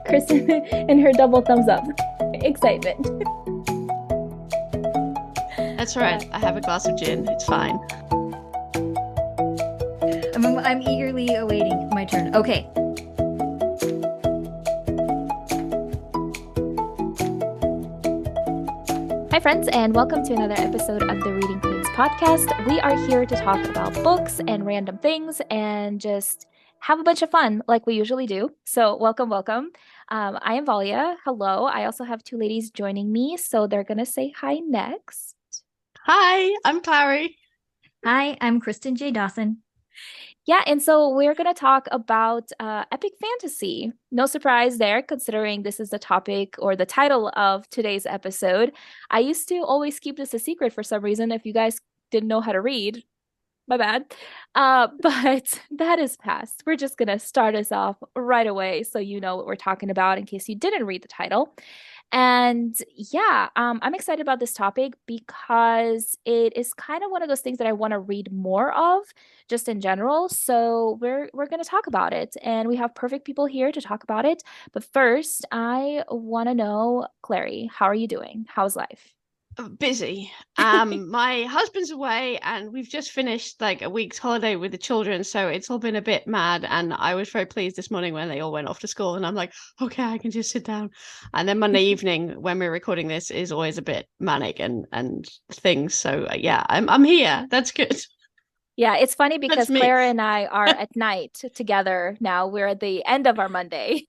Kristin and her double thumbs up. Excitement. That's right. I have a glass of gin. It's fine. I'm eagerly awaiting my turn. Okay. Hi, friends, and welcome to another episode of the Reading Queens podcast. We are here to talk about books and random things and just have a bunch of fun like we usually do. So welcome. I am Valia. Hello. I also have two ladies joining me, so they're going to say hi next. Hi, I'm Clari. Hi, I'm Kristin J. Dawson. Yeah, and so we're going to talk about epic fantasy. No surprise there, considering this is the topic or the title of today's episode. I used to always keep this a secret for some reason. If you guys didn't know how to read, my bad. But that is past. We're just going to start us off right away so you know what we're talking about in case you didn't read the title. And yeah, I'm excited about this topic because it is kind of one of those things that I want to read more of, just in general. So we're going to talk about it, and we have perfect people here to talk about it. But first, I want to know, Clary, how are you doing? How's life? Busy. My husband's away and we've just finished like a week's holiday with the children, so it's all been a bit mad. And I was very pleased this morning when they all went off to school and I'm like, okay, I can just sit down. And then Monday evening when we're recording this is always a bit manic and things. So yeah, I'm here. That's good. Yeah, it's funny That's because me. Clara and I are at night together now. We're at the end of our Monday.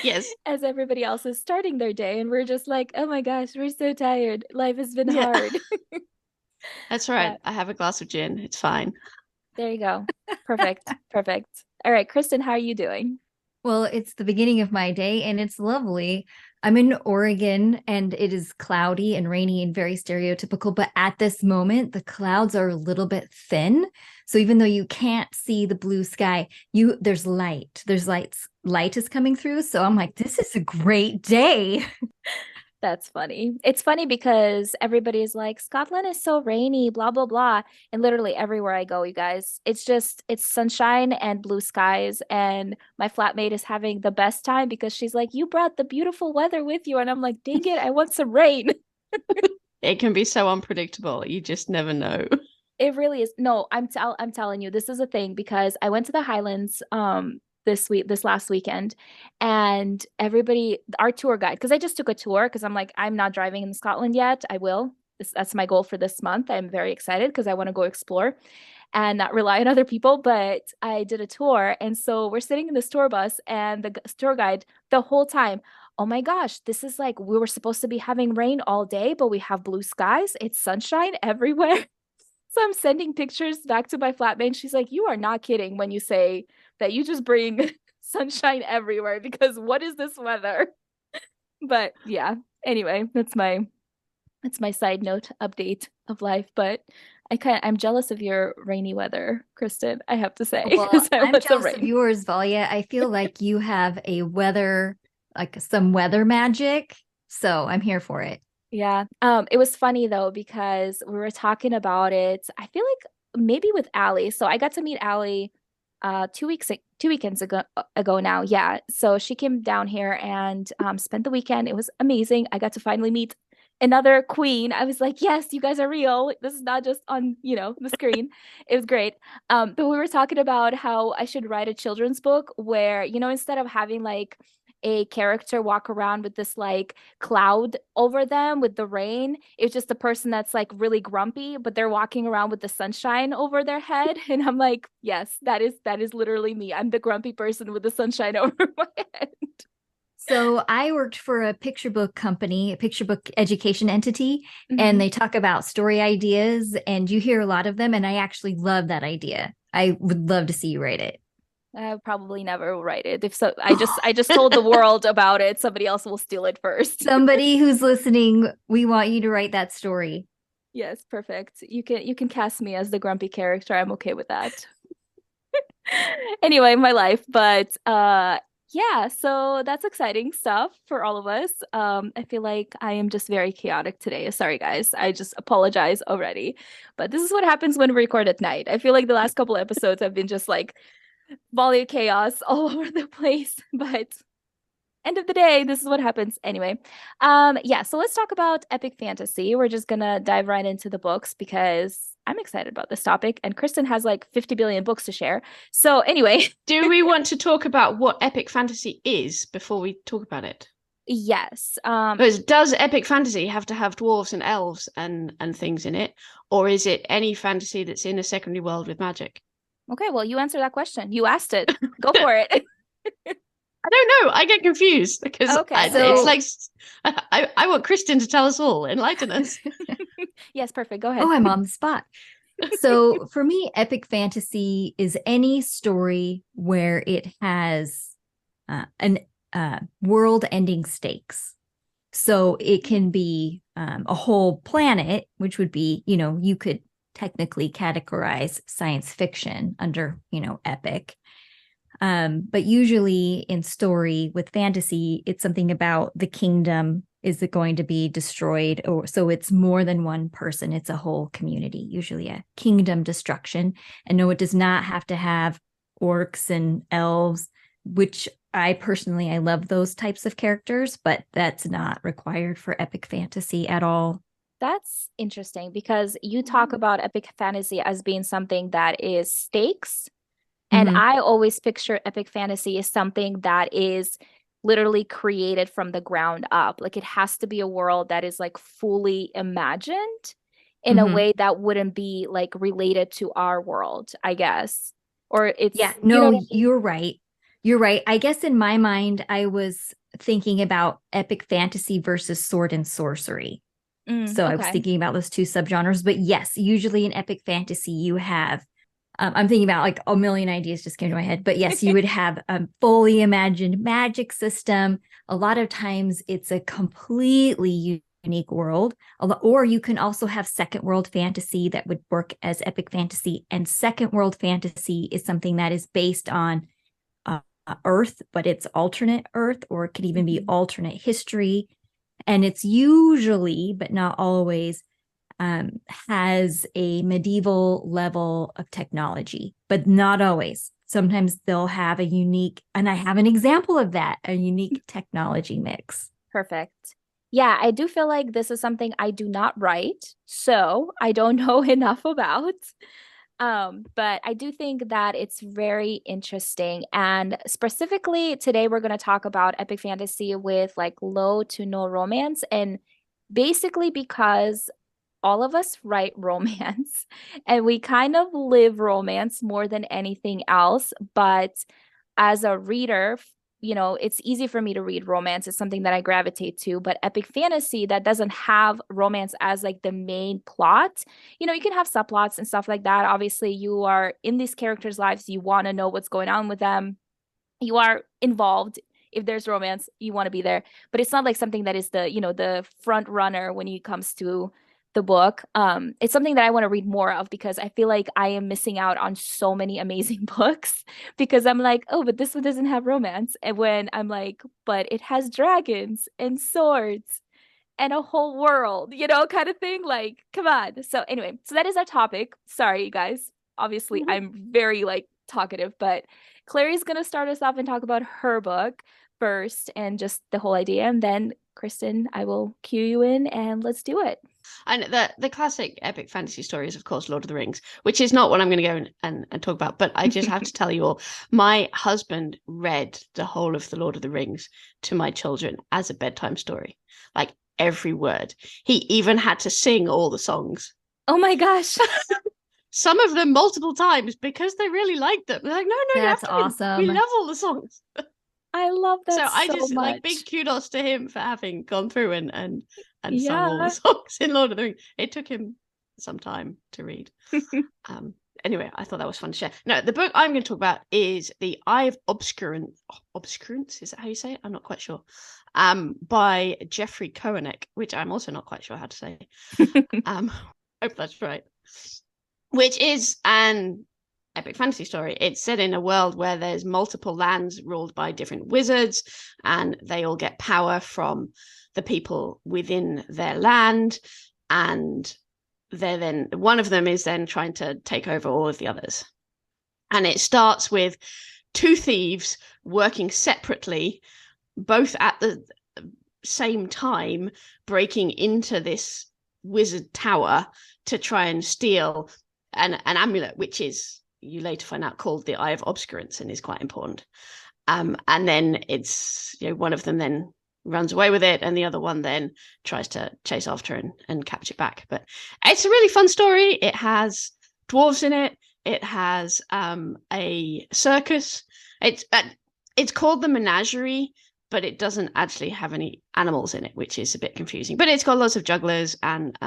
Yes. As everybody else is starting their day, and we're just like, oh my gosh, we're so tired. Life has been Yeah. hard. That's right. Yeah, I have a glass of gin. It's fine. there you go. Perfect. Perfect. All right, Kristin, how are you doing? Well, it's the beginning of my day and it's lovely. I'm in Oregon and it is cloudy and rainy and very stereotypical, but at this moment, the clouds are a little bit thin. So even though you can't see the blue sky, there's light. Light is coming through. So I'm like, this is a great day. That's funny. It's funny because everybody's like, Scotland is so rainy, blah, blah, blah. And literally everywhere I go, you guys, it's sunshine and blue skies. And my flatmate is having the best time because she's like, you brought the beautiful weather with you. And I'm like, dang it, I want some rain. It can be so unpredictable. You just never know. It really is. No, I'm telling you, this is a thing because I went to the Highlands this last weekend, and everybody, our tour guide, because I just took a tour because I'm like, I'm not driving in Scotland yet. I will. That's my goal for this month. I'm very excited because I want to go explore and not rely on other people. But I did a tour, and so we're sitting in this tour bus, and the tour guide the whole time. Oh my gosh, this is like we were supposed to be having rain all day, but we have blue skies. It's sunshine everywhere. So I'm sending pictures back to my flatmate. She's like, you are not kidding when you say that you just bring sunshine everywhere because what is this weather? But yeah, anyway, that's my side note update of life. But I'm jealous of your rainy weather, Kristin, I have to say, Well, because I I'm want some jealous of rain. yours, Valia. I feel like you have some weather magic. So I'm here for it. Yeah. It was funny though, because we were talking about it. I feel like maybe with Allie. So I got to meet Allie 2 weekends ago now. Yeah. So she came down here and spent the weekend. It was amazing. I got to finally meet another queen. I was like, yes, you guys are real. This is not just on, the screen. It was great. But we were talking about how I should write a children's book where, instead of having like a character walk around with this like cloud over them with the rain. It's just a person that's like really grumpy, but they're walking around with the sunshine over their head. And I'm like, yes, that is literally me. I'm the grumpy person with the sunshine over my head. So I worked for a picture book company, a picture book education entity, and Mhm. they talk about story ideas, and you hear a lot of them. And I actually love that idea. I would love to see you write it. I probably never will write it. If so, I just told the world about it. Somebody else will steal it first. Somebody who's listening, we want you to write that story. Yes, perfect. You can cast me as the grumpy character. I'm okay with that. Anyway, my life. But yeah, so that's exciting stuff for all of us. I feel like I am just very chaotic today. Sorry guys. I just apologize already. But this is what happens when we record at night. I feel like the last couple episodes have been just like volley chaos all over the place. But End of the day, this is what happens anyway. Yeah, so let's talk about epic fantasy. We're just gonna dive right into the books because I'm excited about this topic, and Kristin has like 50 billion books to share. So anyway, Do we want to talk about what epic fantasy is before we talk about it? yes. Because does epic fantasy have to have dwarves and elves and things in it, or is it any fantasy that's in a secondary world with magic? Okay, well, you answer that question. You asked it. Go for it. I don't know. I get confused because Okay, it's like I want Kristin to tell us all, enlighten us. Yes, perfect. Go ahead. Oh, I'm on the spot. So for me, epic fantasy is any story where it has an world-ending stakes. So it can be a whole planet, which would be, you could technically categorize science fiction under, epic. But usually in story with fantasy, it's something about the kingdom. Is it going to be destroyed? Or so it's more than one person. It's a whole community, usually a kingdom destruction. And no, it does not have to have orcs and elves, which I love those types of characters, but that's not required for epic fantasy at all. That's interesting because you talk about epic fantasy as being something that is stakes. And I always picture epic fantasy as something that is literally created from the ground up. Like it has to be a world that is like fully imagined in a way that wouldn't be like related to our world, I guess. Or it's, yeah, no, I mean? you're right. You're right. I guess in my mind, I was thinking about epic fantasy versus sword and sorcery. So I was Okay. thinking about those two subgenres. But yes, usually in epic fantasy, you have, I'm thinking about like a million ideas just came to my head. But yes, you would have a fully imagined magic system. A lot of times it's a completely unique world. Or you can also have second world fantasy that would work as epic fantasy. And second world fantasy is something that is based on Earth, but it's alternate Earth, or it could even be alternate history. And it's usually, but not always, has a medieval level of technology, but not always. Sometimes they'll have a unique, and I have an example of that, a unique technology mix. Perfect. Yeah, I do feel like this is something I do not write, so I don't know enough about. But I do think that it's very interesting. And specifically today, we're going to talk about epic fantasy with like low to no romance. And basically, because all of us write romance and we kind of live romance more than anything else. But as a reader, it's easy for me to read romance. It's something that I gravitate to, but epic fantasy that doesn't have romance as like the main plot, you can have subplots and stuff like that. Obviously, you are in these characters' lives. You want to know what's going on with them. You are involved. If there's romance, you want to be there, but it's not like something that is the front runner when it comes to the book. It's something that I want to read more of because I feel like I am missing out on so many amazing books because I'm like, oh, but this one doesn't have romance. And when I'm like, but it has dragons and swords and a whole world, kind of thing. Like, come on. So anyway, so that is our topic. Sorry, you guys. Obviously, I'm very like talkative, but Clary's gonna start us off and talk about her book first and just the whole idea. And then Kristin, I will cue you in and let's do it. And the classic epic fantasy story is, of course, Lord of the Rings, which is not what I'm going to go and talk about. But I just have to tell you all, my husband read the whole of the Lord of the Rings to my children as a bedtime story, like every word. He even had to sing all the songs. Oh my gosh. Some of them multiple times because they really liked them. They're like, no, that's awesome. We love all the songs. I love that so I just much. like big kudos to him for having gone through and Yeah. sung all the songs in Lord of the Rings. It took him some time to read. Anyway, I thought that was fun to share. No, the book I'm going to talk about is The Eye of Obscurance. Is that how you say it? I'm not quite sure. By Jeffrey Koenig, which I'm also not quite sure how to say. Hope that's right. Which is an epic fantasy story. It's set in a world where there's multiple lands ruled by different wizards, and they all get power from the people within their land, and they're then one of them is then trying to take over all of the others. And it starts with two thieves working separately both at the same time breaking into this wizard tower to try and steal an amulet, which is, you later find out, called the Eye of Obscurance, and is quite important. And then it's, one of them then runs away with it, and the other one then tries to chase after and capture it back. But it's a really fun story. It has dwarves in it. It has a circus. It's called the Menagerie, but it doesn't actually have any animals in it, which is a bit confusing. But it's got lots of jugglers and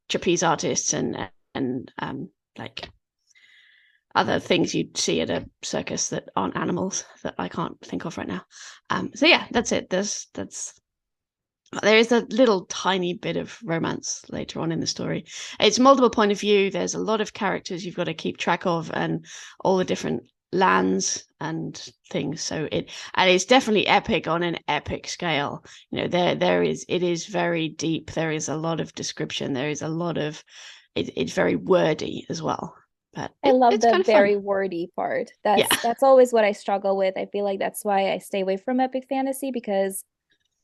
trapeze artists and like other things you'd see at a circus that aren't animals that I can't think of right now. So yeah, that's it. There is a little tiny bit of romance later on in the story. It's multiple point of view. There's a lot of characters you've got to keep track of, and all the different lands and things. So it's definitely epic on an epic scale. It is very deep. There is a lot of description. There is a lot of it's very wordy as well. But I love it's the kind of very fun. wordy part. That's always what I struggle with. I feel like that's why I stay away from epic fantasy, because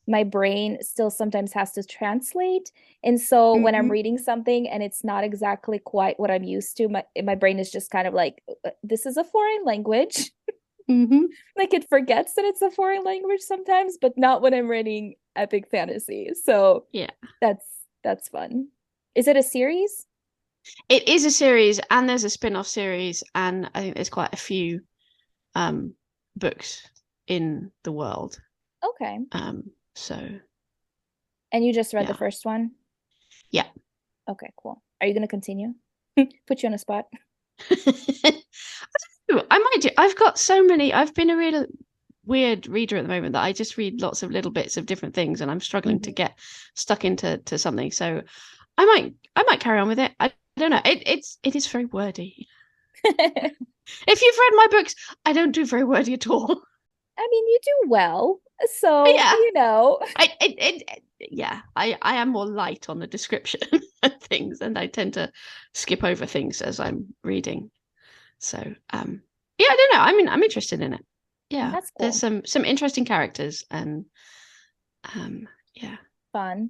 my brain still sometimes has to translate. And so when I'm reading something and it's not exactly quite what I'm used to, my brain is just kind of like, this is a foreign language. Like, it forgets that it's a foreign language sometimes, but not when I'm reading epic fantasy. So yeah, that's fun. Is it a series? It is a series, and there's a spin-off series, and I think there's quite a few books in the world. Okay. So. And you just read the first one? Yeah. Okay, cool. Are you going to continue? Put you on a spot. I might do. I've got so many. I've been a really weird reader at the moment that I just read lots of little bits of different things, and I'm struggling to get stuck into something. So I might carry on with it. I don't know. It is very wordy. If you've read my books, I don't do very wordy at all. I mean, you do well. So, yeah. I am more light on the description of things, and I tend to skip over things as I'm reading. So, I don't know. I mean, I'm interested in it. Yeah. That's cool. There's some interesting characters, and yeah. Fun.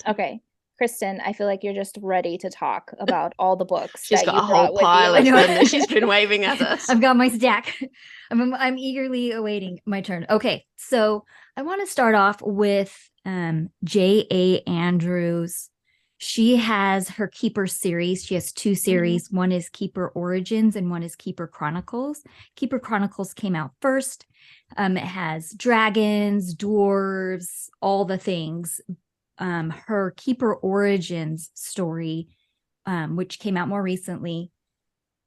Okay. Kristin, I feel like you're just ready to talk about all the books. She's got a whole pile of them that she's been waving at us. I've got my stack. I'm eagerly awaiting my turn. Okay, so I want to start off with J.A. Andrews. She has her Keeper series. She has two series. One is Keeper Origins and one is Keeper Chronicles. Keeper Chronicles came out first. It has dragons, dwarves, all the things. Her Keeper Origins story, which came out more recently.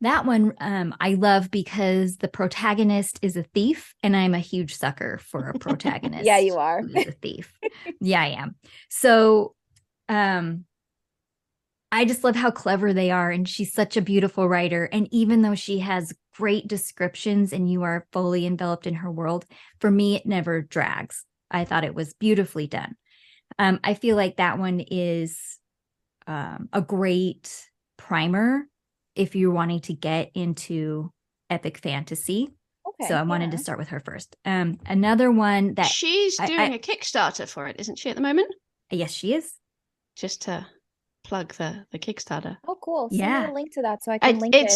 That one I love because the protagonist is a thief, and I'm a huge sucker for a protagonist. Yeah, you are. Who's a thief. Yeah, I am. So I just love how clever they are, and she's such a beautiful writer. And even though she has great descriptions and you are fully enveloped in her world, for me, it never drags. I thought it was beautifully done. I feel like that one is a great primer if you're wanting to get into epic fantasy. Okay, so I wanted to start with her first. Another one that she's doing a Kickstarter for it, isn't she, at the moment? Yes, she is. Just to plug the Kickstarter. Oh, cool. Send me a link to that so I can link it.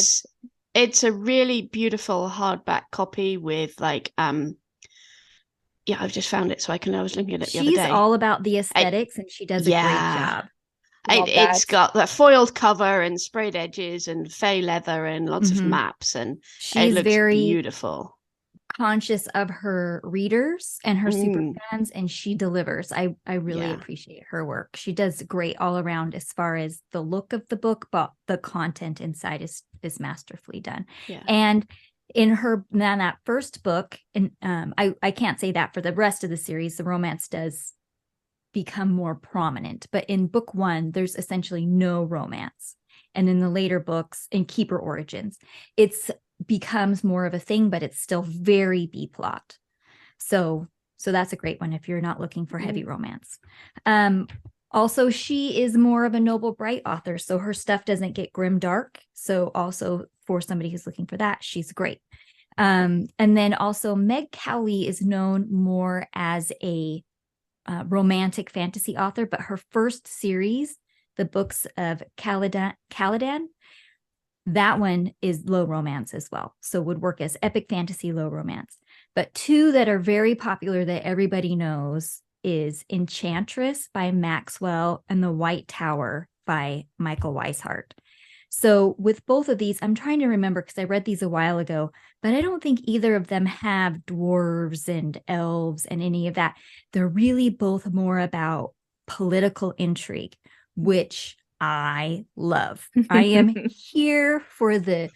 It's a really beautiful hardback copy with like yeah, I've just found it, so I was looking at it the other day. She's all about the aesthetics, and she does a great job. It's got the foiled cover and sprayed edges and fey leather and lots of maps, and it looks very beautiful. Conscious of her readers and her super fans, and she delivers. I really appreciate her work. She does great all around as far as the look of the book, but the content inside is masterfully done. Yeah. And in that first book, and I can't say that for the rest of the series, the romance does become more prominent, but in book one, there's essentially no romance. And in the later books, in Keeper Origins, it's becomes more of a thing, but it's still very B-plot. So that's a great one if you're not looking for heavy romance. Also, she is more of a noble, bright author, so her stuff doesn't get grim dark. So also for somebody who's looking for that, she's great. And then also Meg Cowley is known more as a romantic fantasy author, but her first series, the books of Caladan, that one is low romance as well. So would work as epic fantasy, low romance. But two that are very popular that everybody knows is Enchantress by Maxwell and The White Tower by Michael Weishart. So with both of these, I'm trying to remember because I read these a while ago, but I don't think either of them have dwarves and elves and any of that. They're really both more about political intrigue, which I love. I am here for the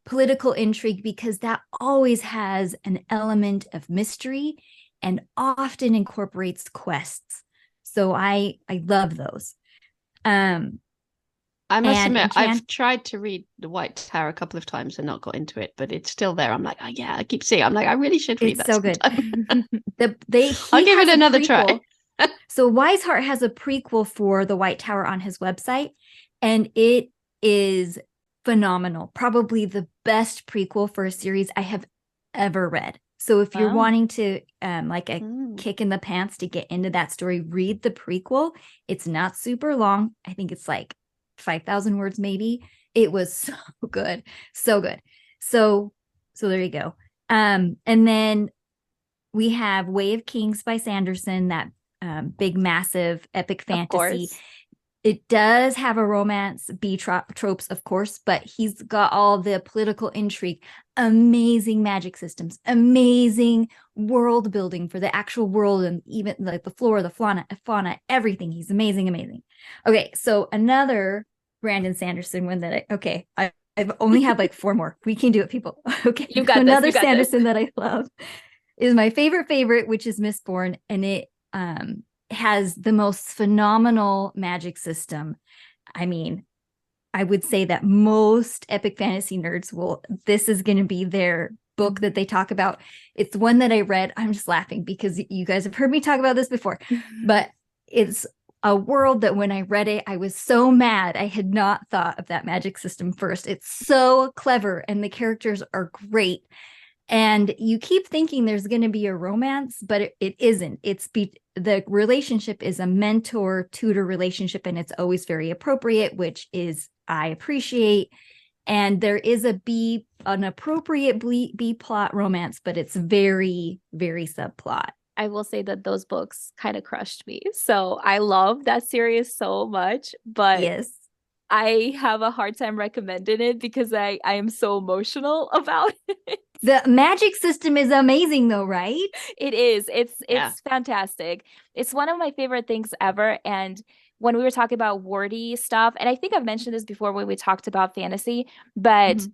political intrigue because that always has an element of mystery and often incorporates quests. So I love those. I must admit, I've tried to read The White Tower a couple of times and not got into it, but it's still there. I'm like, oh yeah, I keep seeing it. I'm like, I really should read that. It's so good. I'll give it another try. So Weishart has a prequel for The White Tower on his website, and it is phenomenal. Probably the best prequel for a series I have ever read. So if you're wanting to like a kick in the pants to get into that story, read the prequel. It's not super long. I think it's like 5,000 words maybe. It was so good. So good. So there you go. And then we have Way of Kings by Sanderson, that big, massive, epic fantasy. It does have a romance tropes, of course, but he's got all the political intrigue, amazing magic systems, amazing world building for the actual world, and even like the flora, the fauna, everything. He's amazing. Okay, so another Brandon Sanderson one that I've only had like 4 more. We can do it, people. Okay, you got another this, you got Sanderson this. that I love is my favorite, which is Mistborn, and it has the most phenomenal magic system. I mean, I would say that most epic fantasy nerds this is going to be their book that they talk about. It's one that I read. I'm just laughing because you guys have heard me talk about this before, but it's a world that when I read it, I was so mad. I had not thought of that magic system first. It's so clever and the characters are great. And you keep thinking there's going to be a romance, but it isn't. The relationship is a mentor-tutor relationship, and it's always very appropriate, which is I appreciate. And there is an appropriate B plot romance, but it's very, very subplot. I will say that those books kind of crushed me. So I love that series so much, but yes, I have a hard time recommending it because I am so emotional about it. The magic system is amazing though, right? It is. It's fantastic. It's one of my favorite things ever. And when we were talking about wordy stuff, and I think I've mentioned this before when we talked about fantasy, but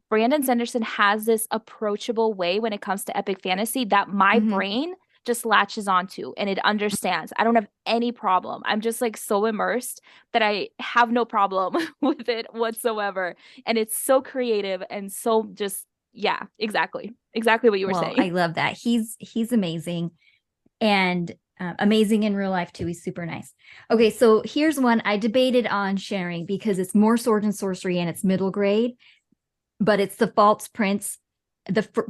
Brandon Sanderson has this approachable way when it comes to epic fantasy that my brain just latches onto and it understands. I don't have any problem. I'm just like so immersed that I have no problem with it whatsoever. And it's so creative and so just, yeah, exactly what you were saying. I love that. He's amazing, and amazing in real life too. He's super nice. Okay, so here's one I debated on sharing because it's more sword and sorcery and it's middle grade, but it's The False Prince.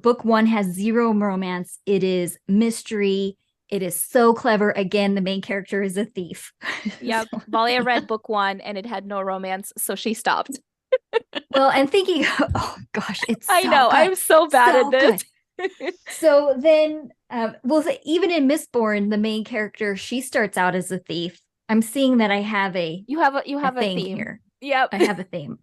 Book 1 has 0 romance. It is mystery. It is so clever. Again, the main character is a thief. Yep. Valia read book 1 and it had no romance, so she stopped. Well, and thinking, oh gosh, I know. I'm so bad at this. So then, even in Mistborn, the main character, she starts out as a thief. I'm seeing that I have a theme here. Yep. I have a theme.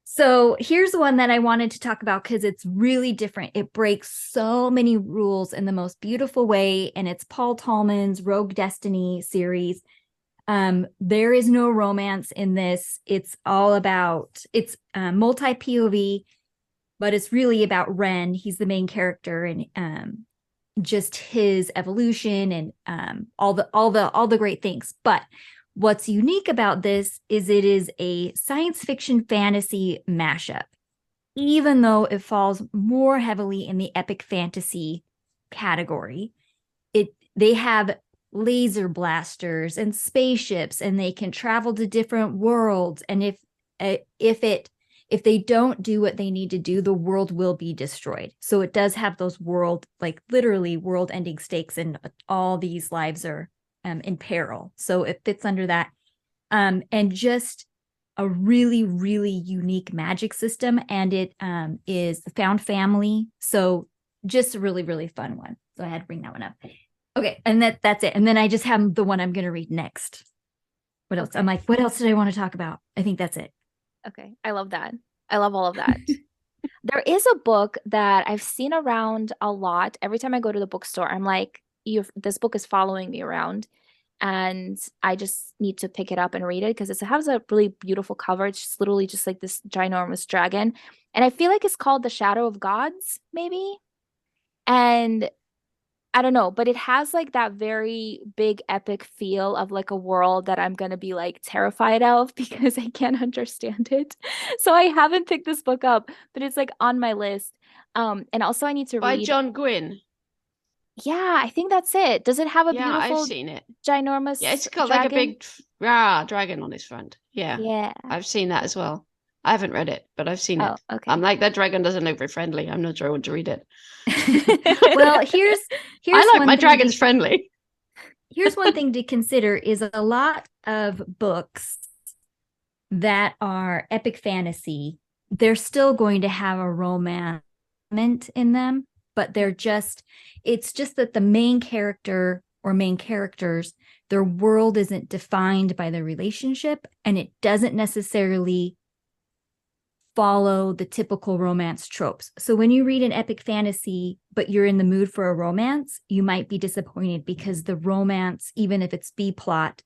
So here's one that I wanted to talk about because it's really different. It breaks so many rules in the most beautiful way, and it's Paul Tallman's Rogue Destiny series. There is no romance in this. It's all about, it's multi-POV, but it's really about Ren. He's the main character, and just his evolution and all the great things. But what's unique about this is it is a science fiction fantasy mashup, even though it falls more heavily in the epic fantasy category. They have laser blasters and spaceships, and they can travel to different worlds. And if it if they don't do what they need to do, the world will be destroyed. So it does have those literally world ending stakes, and all these lives are in peril. So it fits under that. And just a really, really unique magic system. And it is the found family. So just a really, really fun one. So I had to bring that one up. Okay. And that's it. And then I just have the one I'm going to read next. What else? Okay. I'm like, what else did I want to talk about? I think that's it. Okay. I love that. I love all of that. There is a book that I've seen around a lot. Every time I go to the bookstore, I'm like, this book is following me around. And I just need to pick it up and read it because it has a really beautiful cover. It's just literally just like this ginormous dragon. And I feel like it's called The Shadow of Gods, maybe. And I don't know, but it has like that very big epic feel of like a world that I'm gonna be like terrified of because I can't understand it. So I haven't picked this book up, but it's like on my list. And also I need to By read. John Gwynne. Yeah, I think that's it. Does it have a Yeah, I've beautiful, seen it. ginormous Yeah, it's got dragon? like a big dragon on his front. Yeah. Yeah. I've seen that as well. I haven't read it, but I've seen Oh, it. okay. I'm like, that dragon doesn't look very friendly. I'm not sure I want to read it. Well, here's I like one my thing dragons friendly. Here's one thing to consider is a lot of books that are epic fantasy, they're still going to have a romance in them, but it's just that the main character or main characters, their world isn't defined by the relationship, and it doesn't necessarily follow the typical romance tropes. So when you read an epic fantasy, but you're in the mood for a romance, you might be disappointed because the romance, even if it's B plot,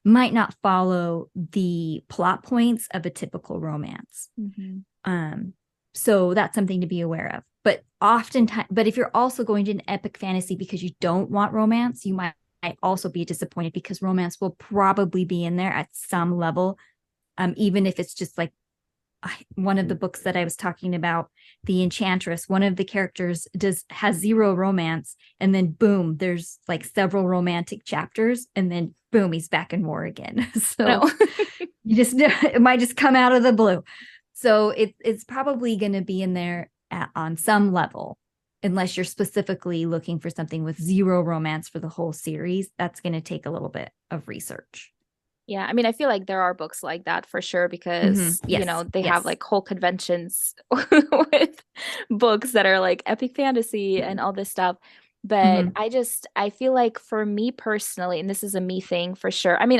might not follow the plot points of a typical romance. Mm-hmm. So that's something to be aware of. But oftentimes, but if you're also going to an epic fantasy because you don't want romance, you might also be disappointed because romance will probably be in there at some level, even if it's just like one of the books that I was talking about, The Enchantress, one of the characters has zero romance, and then boom, there's like several romantic chapters, and then boom, he's back in war again. So it might just come out of the blue. So it's probably going to be in there on some level, unless you're specifically looking for something with zero romance for the whole series. That's going to take a little bit of research. Yeah, I mean, I feel like there are books like that for sure because, Yes, they have like whole conventions with books that are like epic fantasy and all this stuff. But I feel like for me personally, and this is a me thing for sure. I mean,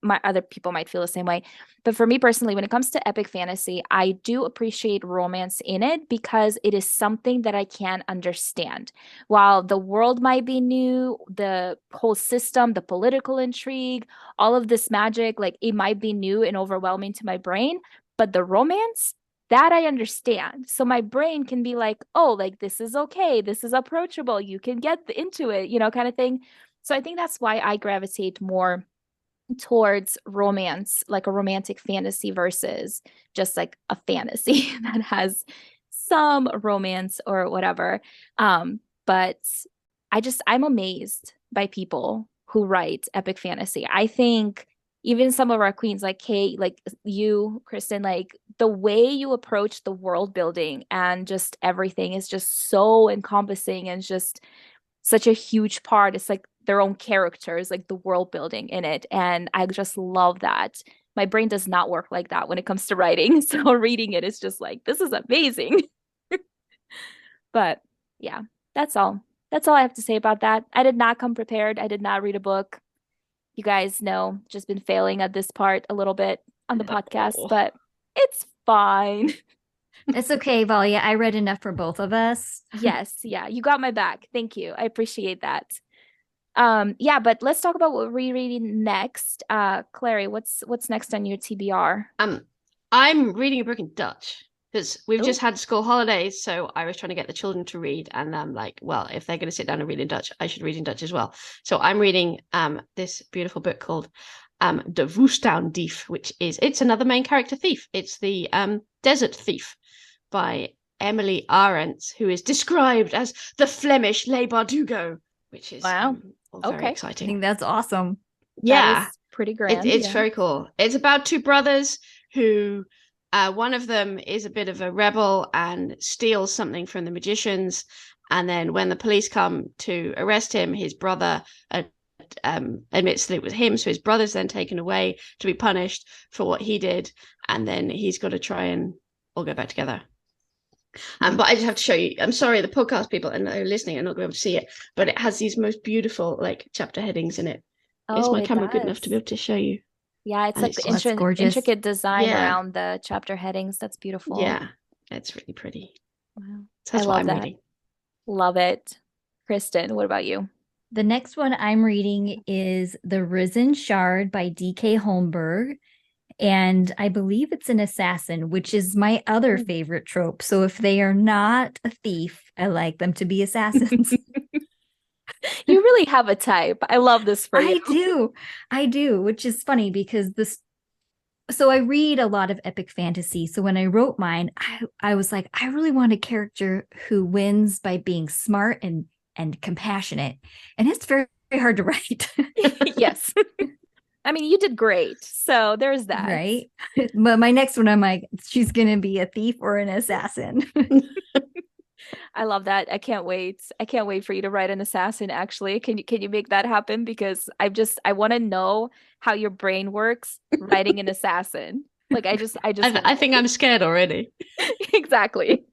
my other people might feel the same way, but for me personally, when it comes to epic fantasy, I do appreciate romance in it because it is something that I can understand. While the world might be new, the whole system, the political intrigue, all of this magic, like it might be new and overwhelming to my brain, but the romance, that I understand. So my brain can be like, oh, like this is okay, this is approachable, you can get into it, kind of thing. So I think that's why I gravitate more towards romance, like a romantic fantasy versus just like a fantasy that has some romance or whatever. But I'm amazed by people who write epic fantasy. I think even some of our queens, like Kate, like you, Kristin, like the way you approach the world building and just everything is just so encompassing and just such a huge part. It's like their own characters, like the world building in it. And I just love that. My brain does not work like that when it comes to writing. So reading it is just like, this is amazing. But yeah, that's all. That's all I have to say about that. I did not come prepared. I did not read a book. You guys know, just been failing at this part a little bit on the podcast, but it's fine. It's okay, Valia. I read enough for both of us. Yes, yeah, you got my back. Thank you. I appreciate that. Yeah, but let's talk about what we're reading next. Clary, what's next on your TBR? I'm reading a book in Dutch because we've just had school holidays, so I was trying to get the children to read, and I'm like, well, if they're going to sit down and read in Dutch, I should read in Dutch as well. So I'm reading this beautiful book called De Woestijndief, which it's another main character thief. It's the Desert Thief by Emily Arendt, who is described as the Flemish Le Bardugo, which is very exciting. I think that's awesome. Yeah, that is pretty grand. It's very cool. It's about two brothers who One of them is a bit of a rebel and steals something from the magicians. And then when the police come to arrest him, his brother admits that it was him. So his brother's then taken away to be punished for what he did. And then he's got to try and all go back together. But I just have to show you. I'm sorry, the podcast people and they're listening are not going to be able to see it, but it has these most beautiful like chapter headings in it. Is my camera good enough to be able to show you? Yeah, it's And like it's intricate design Yeah. around the chapter headings. That's beautiful. Yeah, it's really pretty. Wow. So that's I what love I'm that. reading. Love it. Kristen, what about you? The next one I'm reading is The Risen Shard by D.K. Holmberg. And I believe it's an assassin, which is my other favorite trope. So if they are not a thief, I like them to be assassins. You really have a type. I love this for you. I do, which is funny because so I read a lot of epic fantasy. So when I wrote mine, I was like, I really want a character who wins by being smart and compassionate. And it's very, very hard to write. Yes. I mean, you did great. So there's that. Right. But my next one, I'm like, she's going to be a thief or an assassin. I love that. I can't wait. I can't wait for you to write an assassin, actually. Can you make that happen? Because I want to know how your brain works writing an assassin. Like I think I'm scared already. Exactly.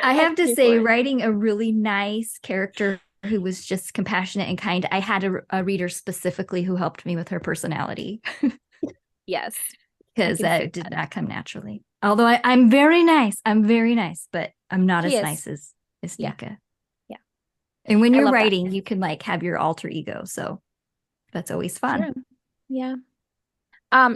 I have to say, writing a really nice character who was just compassionate and kind. I had a reader specifically who helped me with her personality. Yes. Because that did not come naturally. Although I'm very nice. But I'm not as nice as Nika. Yeah. And when you're writing, you can like have your alter ego. So that's always fun. True. Yeah.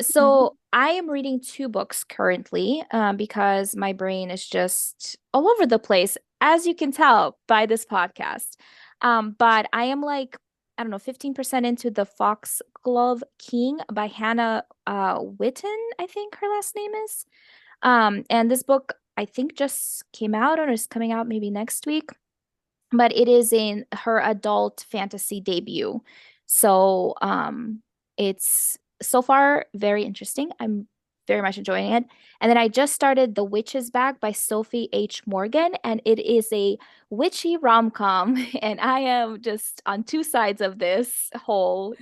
So I am reading 2 books currently, because my brain is just all over the place, as you can tell by this podcast. But I am like, I don't know, 15% into The Foxglove King by Hanna Witten, I think her last name is. And this book, I think, just came out or is coming out maybe next week. But it is in her adult fantasy debut. So it's so far very interesting. I'm very much enjoying it. And then I just started The Witch's Bag by Sophie H. Morgan, and it is a witchy rom-com. And I am just on 2 sides of this whole,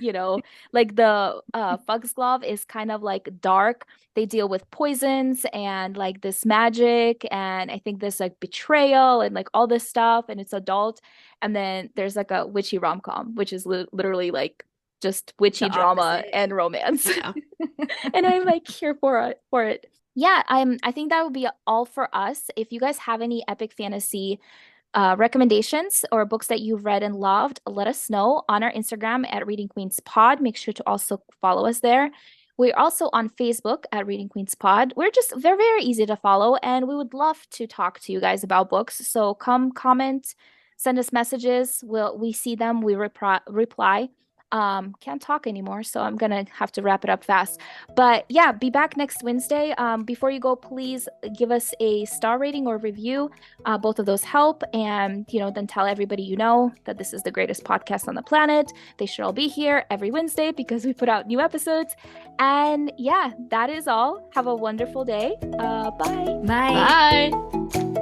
like the Foxglove is kind of like dark. They deal with poisons and like this magic, and I think there's like betrayal and like all this stuff, and it's adult. And then there's like a witchy rom-com, which is literally like just witchy drama and romance. Yeah. And I'm like here for it. Yeah, I think that would be all for us. If you guys have any epic fantasy recommendations or books that you've read and loved, let us know on our Instagram at Reading Queens Pod. Make sure to also follow us there. We're also on Facebook at Reading Queens Pod. We're very, very easy to follow, and we would love to talk to you guys about books. So come comment, send us messages. We see them, we reply. Can't talk anymore, so I'm gonna have to wrap it up fast. But yeah, be back next Wednesday. Before you go, please give us a star rating or review. Both of those help, and then tell everybody that this is the greatest podcast on the planet. They should all be here every Wednesday because we put out new episodes. And yeah, that is all. Have a wonderful day. Bye. Bye. Bye.